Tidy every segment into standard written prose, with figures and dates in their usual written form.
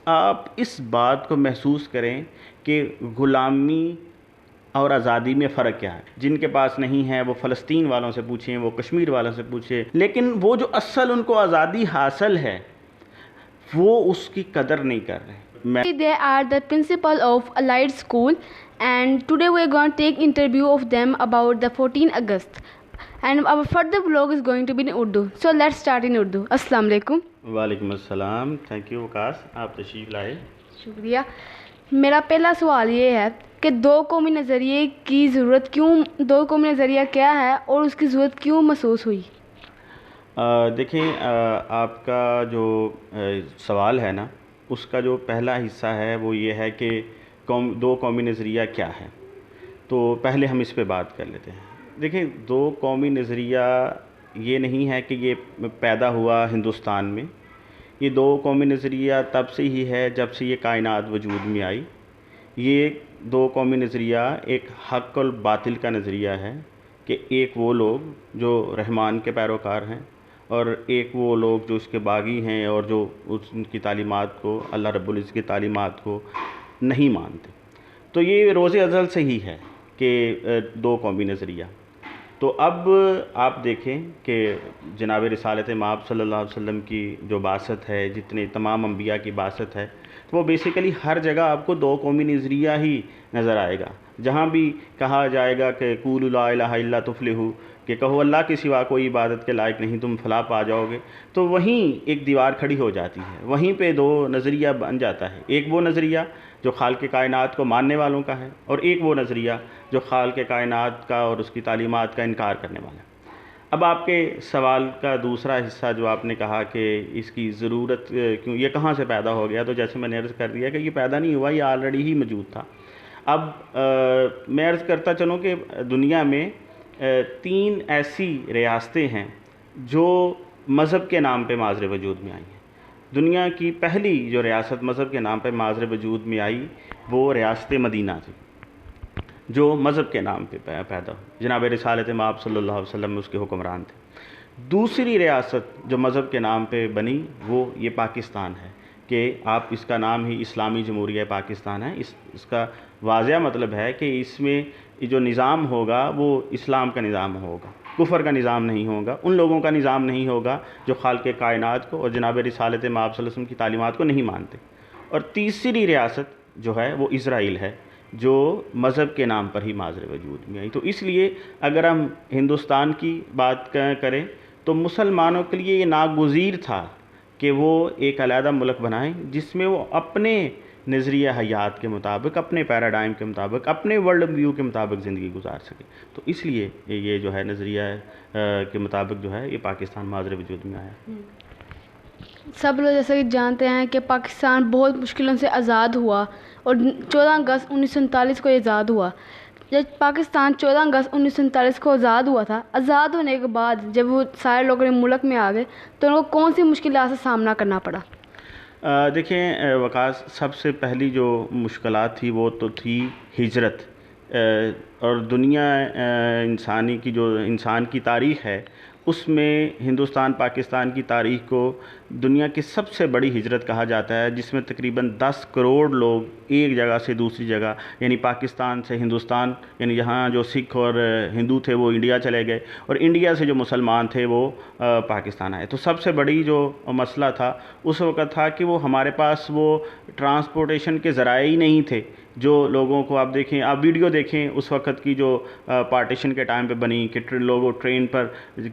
آپ اس بات کو محسوس کریں کہ غلامی اور آزادی میں فرق کیا ہے. جن کے پاس نہیں ہے وہ فلسطین والوں سے پوچھیں، وہ کشمیر والوں سے پوچھیں، لیکن وہ جو اصل ان کو آزادی حاصل ہے وہ اس کی قدر نہیں کر رہے. They are the principal of Allied School, and today we are going to take interview of them about the 14 August. And our further vlog is going to be in Urdu. So let's start in Urdu. Assalamu alaikum. وعلیکم السلام. Thank you وقاص، آپ تشریف لائے. شکریہ. میرا پہلا سوال یہ ہے کہ دو قومی نظریے کی ضرورت کیوں، دو قومی نظریہ کیا ہے اور اس کی ضرورت کیوں محسوس ہوئی؟ دیکھیں، آپ کا جو سوال ہے نا، اس کا جو پہلا حصہ ہے وہ یہ ہے کہ دو قومی نظریہ کیا ہے. تو پہلے ہم اس پہ بات کر لیتے ہیں. دیکھیں، دو قومی نظریہ یہ نہیں ہے کہ یہ پیدا ہوا ہندوستان میں. یہ دو قومی نظریہ تب سے ہی ہے جب سے یہ کائنات وجود میں آئی. یہ دو قومی نظریہ ایک حق اور باطل کا نظریہ ہے کہ ایک وہ لوگ جو رحمان کے پیروکار ہیں اور ایک وہ لوگ جو اس کے باغی ہیں اور جو ان کی تعلیمات کو، اللہ رب العزت کی تعلیمات کو نہیں مانتے. تو یہ روز ازل سے ہی ہے کہ دو قومی نظریہ. تو اب آپ دیکھیں کہ جناب رسالت مآب صلی اللہ علیہ وسلم کی جو بعثت ہے، جتنے تمام انبیاء کی بعثت ہے، تو وہ بیسیکلی ہر جگہ آپ کو دو قومی نظریہ ہی نظر آئے گا. جہاں بھی کہا جائے گا کہ قولوا لا الہ الا تفلحوا، کہ کہو اللہ کے سوا کوئی عبادت کے لائق نہیں، تم فلاح پا جاؤ گے، تو وہیں ایک دیوار کھڑی ہو جاتی ہے. وہیں پہ دو نظریہ بن جاتا ہے. ایک وہ نظریہ جو خالق کائنات کو ماننے والوں کا ہے، اور ایک وہ نظریہ جو خالق کائنات کا اور اس کی تعلیمات کا انکار کرنے والا ہے. اب آپ کے سوال کا دوسرا حصہ جو آپ نے کہا کہ اس کی ضرورت کیوں، یہ کہاں سے پیدا ہو گیا، تو جیسے میں نے عرض کر دیا کہ یہ پیدا نہیں ہوا، یہ آلریڈی ہی موجود تھا. اب میں عرض کرتا چلوں کہ دنیا میں تین ایسی ریاستیں ہیں جو مذہب کے نام پہ ماضر وجود میں آئی ہیں. دنیا کی پہلی جو ریاست مذہب کے نام پہ ماضر وجود میں آئی وہ ریاست مدینہ تھی، جو مذہب کے نام پہ پیدا ہوئی. جناب رسالت مآب صلی اللہ علیہ وسلم اس کے حکمران تھے. دوسری ریاست جو مذہب کے نام پہ بنی وہ یہ پاکستان ہے، کہ آپ اس کا نام ہی اسلامی جمہوریہ پاکستان ہے. اس کا واضح مطلب ہے کہ اس میں جو نظام ہوگا وہ اسلام کا نظام ہوگا، کفر کا نظام نہیں ہوگا، ان لوگوں کا نظام نہیں ہوگا جو خالق کائنات کو اور جناب رسالت مآب صلی اللہ علیہ وسلم کی تعلیمات کو نہیں مانتے. اور تیسری ریاست جو ہے وہ اسرائیل ہے، جو مذہب کے نام پر ہی ماضر وجود میں آئی. تو اس لیے اگر ہم ہندوستان کی بات کریں تو مسلمانوں کے لیے یہ ناگزیر تھا کہ وہ ایک علیحدہ ملک بنائیں جس میں وہ اپنے نظریہ حیات کے مطابق، اپنے پیراڈائم کے مطابق، اپنے ورلڈ ویو کے مطابق زندگی گزار سکے. تو اس لیے یہ جو ہے نظریہ کے مطابق جو ہے یہ پاکستان ماضر وجود میں آیا. سب لوگ جیسا کہ جانتے ہیں کہ پاکستان بہت مشکلوں سے آزاد ہوا اور 14 اگست 1947 کو آزاد ہوا. جب پاکستان 14 اگست 1947 کو آزاد ہوا تھا، آزاد ہونے کے بعد جب وہ سارے لوگ ملک میں آ گئے تو ان کو کون سی مشکلات سے سامنا کرنا پڑا؟ دیکھیں وقاص، سب سے پہلی جو مشکلات تھی وہ تو تھی ہجرت. اور دنیا انسانی کی جو انسان کی تاریخ ہے اس میں ہندوستان پاکستان کی تاریخ کو دنیا کی سب سے بڑی ہجرت کہا جاتا ہے، جس میں تقریباً 10 کروڑ لوگ ایک جگہ سے دوسری جگہ، یعنی پاکستان سے ہندوستان، یعنی یہاں جو سکھ اور ہندو تھے وہ انڈیا چلے گئے، اور انڈیا سے جو مسلمان تھے وہ پاکستان آئے. تو سب سے بڑی جو مسئلہ تھا اس وقت تھا کہ وہ ہمارے پاس وہ ٹرانسپورٹیشن کے ذرائع ہی نہیں تھے جو لوگوں کو، آپ دیکھیں، آپ ویڈیو دیکھیں اس وقت کی جو پارٹیشن کے ٹائم پہ بنی کہ لوگوں ٹرین پر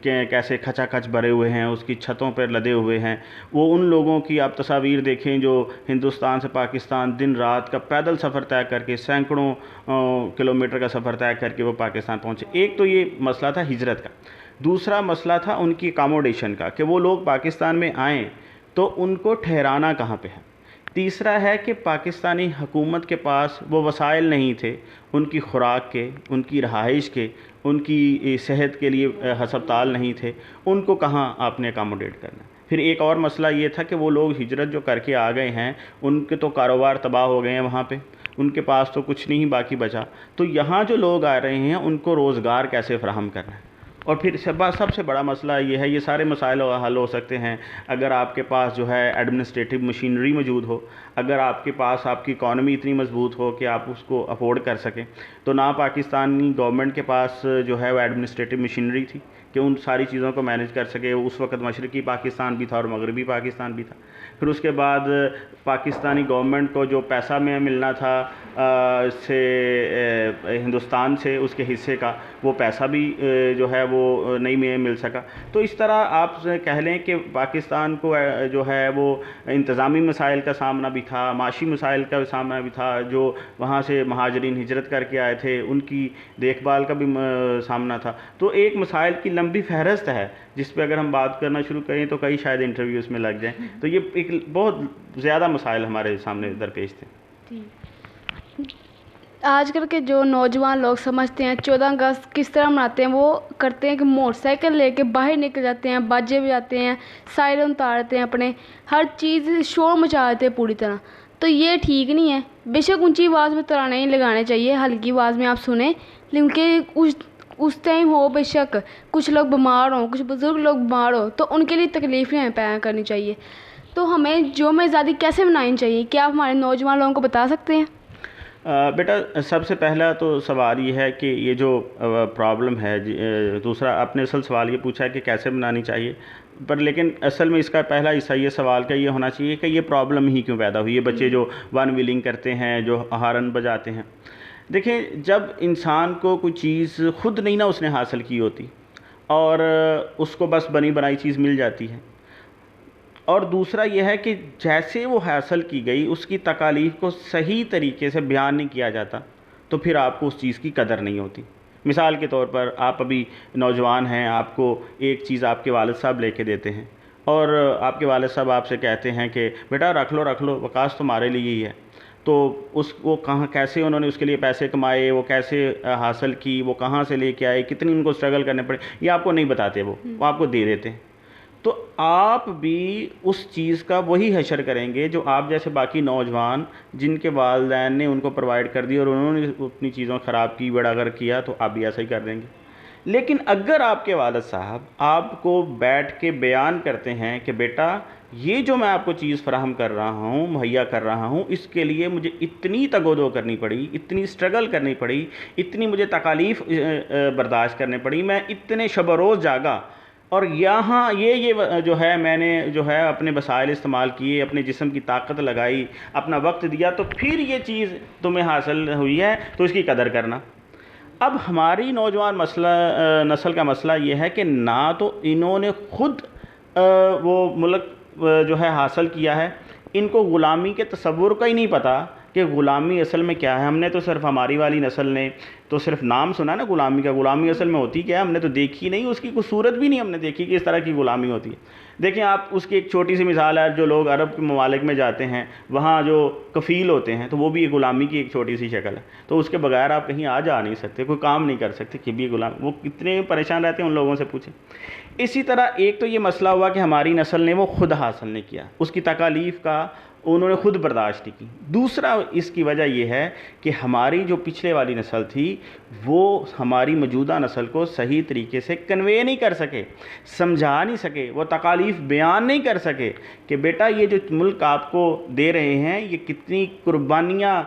کیسے کھچا کھچ بھرے ہوئے ہیں، اس کی چھتوں پر لدے ہوئے ہیں. وہ ان لوگوں کی آپ تصاویر دیکھیں جو ہندوستان سے پاکستان دن رات کا پیدل سفر طے کر کے، سینکڑوں کلومیٹر کا سفر طے کر کے وہ پاکستان پہنچے. ایک تو یہ مسئلہ تھا ہجرت کا. دوسرا مسئلہ تھا ان کی اکاموڈیشن کا، کہ وہ لوگ پاکستان میں آئیں تو ان کو ٹھہرانا کہاں پہ ہے. تیسرا ہے کہ پاکستانی حکومت کے پاس وہ وسائل نہیں تھے ان کی خوراک کے، ان کی رہائش کے، ان کی صحت کے لیے ہسپتال نہیں تھے، ان کو کہاں آپ نے اکاموڈیٹ کرنا. پھر ایک اور مسئلہ یہ تھا کہ وہ لوگ ہجرت جو کر کے آ گئے ہیں ان کے تو کاروبار تباہ ہو گئے ہیں وہاں پہ، ان کے پاس تو کچھ نہیں باقی بچا. تو یہاں جو لوگ آ رہے ہیں ان کو روزگار کیسے فراہم کرنا ہے. اور پھر سب سے بڑا مسئلہ یہ ہے، یہ سارے مسائل حل ہو سکتے ہیں اگر آپ کے پاس جو ہے ایڈمنسٹریٹو مشینری موجود ہو، اگر آپ کے پاس آپ کی اکانومی اتنی مضبوط ہو کہ آپ اس کو افورڈ کر سکیں. تو نہ پاکستانی گورنمنٹ کے پاس جو ہے وہ ایڈمنسٹریٹو مشینری تھی کہ ان ساری چیزوں کو مینیج کر سکے. اس وقت مشرقی پاکستان بھی تھا اور مغربی پاکستان بھی تھا. پھر اس کے بعد پاکستانی گورنمنٹ کو جو پیسہ میں ملنا تھا سے ہندوستان سے اس کے حصے کا، وہ پیسہ بھی جو ہے وہ نہیں میں مل سکا. تو اس طرح آپ کہہ لیں کہ پاکستان کو جو ہے وہ انتظامی مسائل کا سامنا بھی تھا، معاشی مسائل کا سامنا بھی تھا. جو وہاں سے مہاجرین ہجرت کر کے آئے تھے ان کی دیکھ بھال کا بھی سامنا تھا. تو ایک مسائل کی لمبی فہرست ہے جس پہ اگر ہم بات کرنا شروع کریں تو کئی شاید انٹرویوز میں لگ جائیں. تو یہ ایک بہت زیادہ مسائل ہمارے سامنے درپیش تھے. آج کل کے جو نوجوان لوگ سمجھتے ہیں 14 اگست کس طرح مناتے ہیں، وہ کرتے ہیں کہ موٹر سائیکل لے کے باہر نکل جاتے ہیں، باجے بجاتے ہیں، سائرن اتارتے ہیں، اپنے ہر چیز شور مچا دیتے ہیں پوری طرح. تو یہ ٹھیک نہیں ہے. بے شک اونچی آواز میں ترانے نہیں لگانے چاہیے، ہلکی آواز میں آپ سنیں، لیکن کہ اس ٹائم ہو بے شک کچھ لوگ بیمار ہوں، کچھ بزرگ لوگ بیمار ہوں تو ان کے لیے تکلیف نہیں پیدا کرنی چاہیے. تو ہمیں یوم آزادی کیسے منانی چاہیے، کیا آپ ہمارے نوجوان لوگوں کو بتا سکتے ہیں؟ بیٹا سب سے پہلا تو سوال یہ ہے کہ یہ جو پرابلم ہے، دوسرا آپ نے اصل سوال یہ پوچھا ہے کہ کیسے منانی چاہیے، پر لیکن اصل میں اس کا پہلا حصہ یہ سوال کا یہ ہونا چاہیے کہ یہ پرابلم ہی کیوں پیدا ہوئی. یہ بچے جو ون ویلنگ کرتے ہیں، جو ہارن بجاتے ہیں، دیکھیں جب انسان کو کوئی چیز خود نہیں نا اس نے حاصل کی ہوتی اور اس کو بس بنی بنائی چیز مل جاتی ہے، اور دوسرا یہ ہے کہ جیسے وہ حاصل کی گئی اس کی تکالیف کو صحیح طریقے سے بیان نہیں کیا جاتا تو پھر آپ کو اس چیز کی قدر نہیں ہوتی. مثال کے طور پر آپ ابھی نوجوان ہیں، آپ کو ایک چیز آپ کے والد صاحب لے کے دیتے ہیں اور آپ کے والد صاحب آپ سے کہتے ہیں کہ بیٹا رکھ لو وقاص تمہارے لیے ہی ہے. تو وہ کہاں کیسے انہوں نے اس کے لیے پیسے کمائے، وہ کیسے حاصل کی، وہ کہاں سے لے کے آئے، کتنی ان کو اسٹرگل کرنے پڑے، یہ آپ کو نہیں بتاتے، وہ آپ کو دے دیتے ہیں. تو آپ بھی اس چیز کا وہی حشر کریں گے جو آپ جیسے باقی نوجوان جن کے والدین نے ان کو پرووائڈ کر دی اور انہوں نے اپنی چیزوں خراب کی، بڑا اگر کیا تو آپ بھی ایسا ہی کر دیں گے. لیکن اگر آپ کے والد صاحب آپ کو بیٹھ کے بیان کرتے ہیں کہ بیٹا یہ جو میں آپ کو چیز فراہم کر رہا ہوں، مہیا کر رہا ہوں، اس کے لیے مجھے اتنی تگ و دو کرنی پڑی، اتنی اسٹرگل کرنی پڑی، اتنی مجھے تکالیف برداشت کرنے پڑی، میں اتنے شب و روز جاگا اور یہاں یہ جو ہے میں نے جو ہے اپنے وسائل استعمال کیے، اپنے جسم کی طاقت لگائی، اپنا وقت دیا، تو پھر یہ چیز تمہیں حاصل ہوئی ہے تو اس کی قدر کرنا. اب ہماری نوجوان نسل کا مسئلہ یہ ہے کہ نہ تو انہوں نے خود وہ ملک جو ہے حاصل کیا ہے، ان کو غلامی کے تصور کا ہی نہیں پتہ کہ غلامی اصل میں کیا ہے. ہم نے تو صرف ہماری والی نسل نے تو صرف نام سنا نا غلامی کا، غلامی اصل میں ہوتی کیا ہے ہم نے تو دیکھی نہیں، اس کی کوئی صورت بھی نہیں ہم نے دیکھی کہ اس طرح کی غلامی ہوتی ہے. دیکھیں آپ اس کی ایک چھوٹی سی مثال ہے، جو لوگ عرب کے ممالک میں جاتے ہیں وہاں جو کفیل ہوتے ہیں تو وہ بھی ایک غلامی کی ایک چھوٹی سی شکل ہے. تو اس کے بغیر آپ کہیں جا نہیں سکتے، کوئی کام نہیں کر سکتے کہ بھی غلام، وہ کتنے پریشان رہتے ہیں ان لوگوں سے پوچھیں. اسی طرح ایک تو یہ مسئلہ ہوا کہ ہماری نسل نے وہ خود حاصل نہیں کیا، اس کی تکالیف کا انہوں نے خود برداشت کی. دوسرا اس کی وجہ یہ ہے کہ ہماری جو پچھلے والی نسل تھی وہ ہماری موجودہ نسل کو صحیح طریقے سے کنوے نہیں کر سکے، سمجھا نہیں سکے، وہ تکالیف بیان نہیں کر سکے کہ بیٹا یہ جو ملک آپ کو دے رہے ہیں یہ کتنی قربانیاں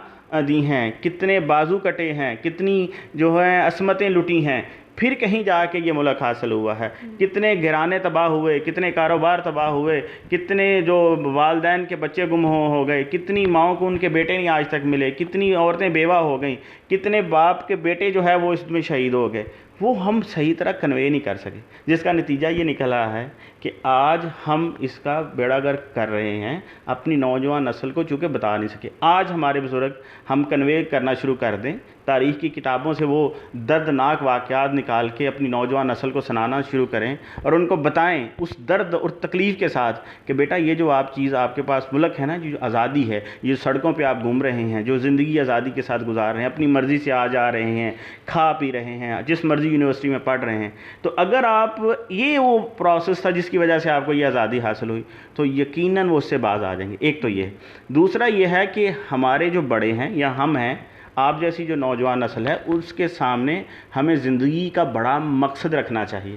دی ہیں، کتنے بازو کٹے ہیں، کتنی جو ہے عصمتیں لٹی ہیں، پھر کہیں جا کے یہ ملک حاصل ہوا ہے. کتنے گھرانے تباہ ہوئے، کتنے کاروبار تباہ ہوئے، کتنے جو والدین کے بچے گم ہو گئے، کتنی ماؤں کو ان کے بیٹے نہیں آج تک ملے، کتنی عورتیں بیوہ ہو گئیں، کتنے باپ کے بیٹے جو ہے وہ اس میں شہید ہو گئے. وہ ہم صحیح طرح کنوے نہیں کر سکے، جس کا نتیجہ یہ نکلا ہے کہ آج ہم اس کا بیڑا غرق کر رہے ہیں اپنی نوجوان نسل کو، چونکہ بتا نہیں سکے. آج ہمارے بزرگ ہم کنوے کرنا شروع کر دیں، تاریخ کی کتابوں سے وہ دردناک واقعات نکال کے اپنی نوجوان نسل کو سنانا شروع کریں اور ان کو بتائیں اس درد اور تکلیف کے ساتھ کہ بیٹا یہ جو آپ کے پاس ملک ہے نا، جو آزادی ہے، یہ سڑکوں پہ آپ گھوم رہے ہیں، جو زندگی آزادی کے ساتھ گزار رہے ہیں، اپنی مرضی سے آ جا رہے ہیں، کھا پی رہے ہیں، جس مرضی یونیورسٹی میں پڑھ رہے ہیں. تو اگر آپ یہ وہ پروسیس تھا جس کی وجہ سے آپ کو یہ آزادی حاصل ہوئی تو یقیناً وہ اس سے باز آ جائیں گے. ایک تو یہ. دوسرا یہ ہے کہ ہمارے جو بڑے ہیں یا ہم ہیں، آپ جیسی جو نوجوان نسل ہے اس کے سامنے ہمیں زندگی کا بڑا مقصد رکھنا چاہیے،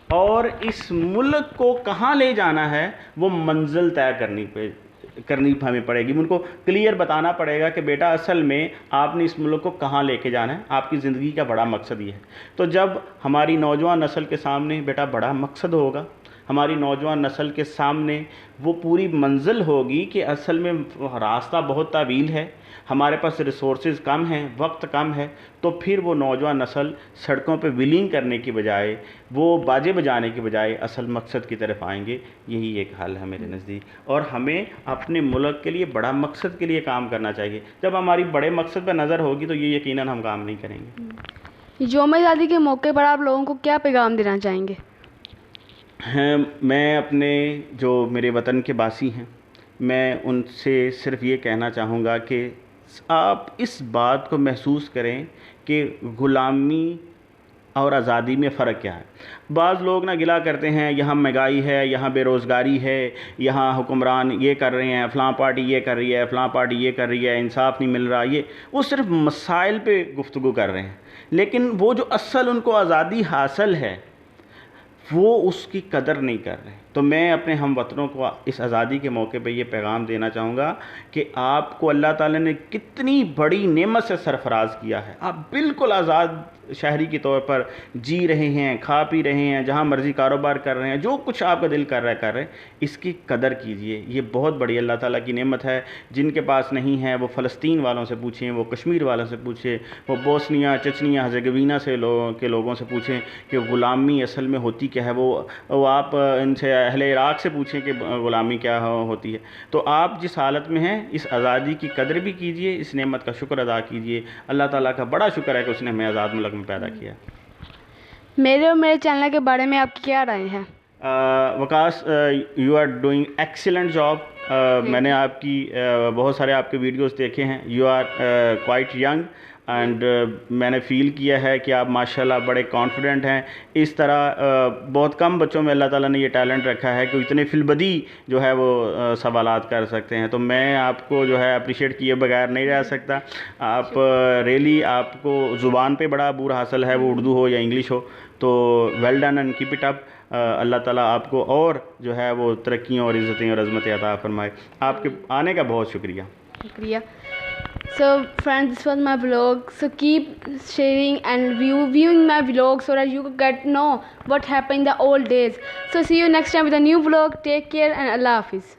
اور اس ملک کو کہاں لے جانا ہے وہ منزل طے کرنی ہمیں پڑے گی۔ ان کو کلیئر بتانا پڑے گا کہ بیٹا اصل میں آپ نے اس ملک کو کہاں لے کے جانا ہے، آپ کی زندگی کا بڑا مقصد یہ ہے۔ تو جب ہماری نوجوان نسل کے سامنے بیٹا بڑا مقصد ہوگا، ہماری نوجوان نسل کے سامنے وہ پوری منزل ہوگی کہ اصل میں راستہ بہت طویل ہے، ہمارے پاس ریسورسز کم ہیں، وقت کم ہے، تو پھر وہ نوجوان نسل سڑکوں پہ ویلنگ کرنے کی بجائے، وہ باجے بجانے کی بجائے اصل مقصد کی طرف آئیں گے۔ یہی ایک حل ہے میرے نزدیک، اور ہمیں اپنے ملک کے لیے بڑا مقصد کے لیے کام کرنا چاہیے۔ جب ہماری بڑے مقصد پہ نظر ہوگی تو یہ یقیناً ہم کام نہیں کریں گے۔ یوم آزادی کے موقع پر آپ لوگوں کو کیا پیغام دینا چاہیں گے؟ میں اپنے جو میرے وطن کے باسی ہیں، میں ان سے صرف یہ کہنا چاہوں گا کہ آپ اس بات کو محسوس کریں کہ غلامی اور آزادی میں فرق کیا ہے۔ بعض لوگ نہ گلا کرتے ہیں یہاں مہنگائی ہے، یہاں بے روزگاری ہے، یہاں حکمران یہ کر رہے ہیں، فلاں پارٹی یہ کر رہی ہے، فلاں پارٹی یہ کر رہی ہے، انصاف نہیں مل رہا، وہ صرف مسائل پہ گفتگو کر رہے ہیں، لیکن وہ جو اصل ان کو آزادی حاصل ہے وہ اس کی قدر نہیں کر رہے۔ تو میں اپنے ہم وطنوں کو اس آزادی کے موقع پہ یہ پیغام دینا چاہوں گا کہ آپ کو اللہ تعالیٰ نے کتنی بڑی نعمت سے سرفراز کیا ہے، آپ بالکل آزاد شہری کے طور پر جی رہے ہیں، کھا پی رہے ہیں، جہاں مرضی کاروبار کر رہے ہیں، جو کچھ آپ کا دل کر رہا ہے کر رہے ہیں، اس کی قدر کیجئے۔ یہ بہت بڑی اللہ تعالیٰ کی نعمت ہے۔ جن کے پاس نہیں ہے وہ فلسطین والوں سے پوچھیں، وہ کشمیر والوں سے پوچھیں، وہ بوسنیا چچنیا ہرزیگوینہ کے لوگوں سے پوچھیں کہ غلامی اصل میں ہوتی کیا ہے۔ وہ آپ ان سے اہل عراق سے پوچھیں کہ غلامی کیا ہوتی ہے۔ تو آپ جس حالت میں ہیں اس آزادی کی قدر بھی کیجئے، اس نعمت کا شکر ادا کیجئے۔ اللہ تعالیٰ کا بڑا شکر ہے کہ اس نے ہمیں آزاد ملک میں پیدا کیا۔ میرے اور میرے چینل کے بارے میں آپ کی کیا رائے ہے؟ Vikas, you are doing excellent job. میں نے آپ کی بہت سارے آپ کے ویڈیوز دیکھے ہیں۔ You are quite young and میں نے فیل کیا ہے کہ آپ ماشاءاللہ بڑے کانفیڈنٹ ہیں۔ اس طرح بہت کم بچوں میں اللہ تعالیٰ نے یہ ٹیلنٹ رکھا ہے کہ اتنے فی البدی جو ہے وہ سوالات کر سکتے ہیں۔ تو میں آپ کو جو ہے اپریشیٹ کیے بغیر نہیں رہ سکتا۔ آپ ریلی آپ کو زبان پہ بڑا عبور حاصل ہے، وہ اردو ہو یا انگلش ہو، تو well done and keep it up. اللہ تعالیٰ آپ کو اور جو ہے وہ ترقیوں اور عزتیں اور عظمتیں عطا فرمائے۔ آپ کے آنے کا بہت شکریہ۔ شکریہ۔ So friends, this was my vlog. So keep sharing and viewing my vlog so that you get know what happened in the old days. So see you next time with a new vlog. Take care and Allah Hafiz.